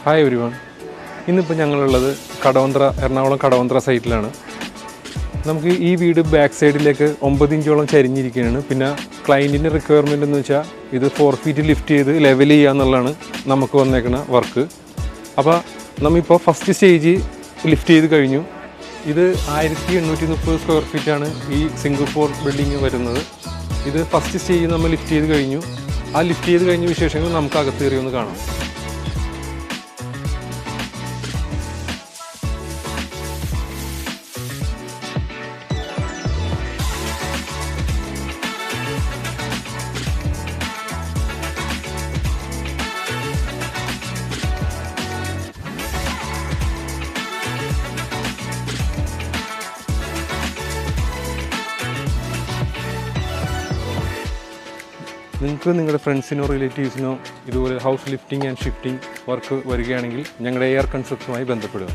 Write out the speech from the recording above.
Hi everyone. ഇന്നിപ്പോൾ ഞങ്ങളുള്ളത് എറണാകുളം കടവന്ത്ര സൈറ്റിലാണ്. നമുക്ക് ഈ വീട് ബാക്ക് സൈഡിലേക്ക് 9 ഇഞ്ചോളം ചരിഞ്ഞിരിക്കുകയാണ്. പിന്നെ ക്ലയൻറ്റിൻ്റെ റിക്വയർമെൻ്റ് എന്ന് വെച്ചാൽ ഇത് 4 ഫീറ്റ് ലിഫ്റ്റ് ചെയ്ത് ലെവൽ ചെയ്യുക എന്നുള്ളതാണ് നമുക്ക് വന്നേക്കുന്ന വർക്ക്. അപ്പോൾ നമ്മളിപ്പോൾ ഫസ്റ്റ് സ്റ്റേജ് ലിഫ്റ്റ് ചെയ്ത് കഴിഞ്ഞു. ഇത് 1830 സ്ക്വയർ ഫീറ്റാണ് ഈ സിംഗിൾ ഫ്ലോർ ബിൽഡിങ് വരുന്നത്. ഇത് ഫസ്റ്റ് സ്റ്റേജ് നമ്മൾ ലിഫ്റ്റ് ചെയ്ത് കഴിഞ്ഞു. ആ ലിഫ്റ്റ് ചെയ്ത് കഴിഞ്ഞ വിശേഷങ്ങൾ നമുക്ക് അകത്ത് കയറി ഒന്ന് കാണാം. നിങ്ങൾക്ക് നിങ്ങളുടെ ഫ്രണ്ട്സിനോ റിലേറ്റീവ്സിനോ ഇതുപോലെ house lifting and shifting work വരികയാണെങ്കിൽ ഞങ്ങളുടെ എയർ കൺസെപ്റ്റുമായി ബന്ധപ്പെടുക.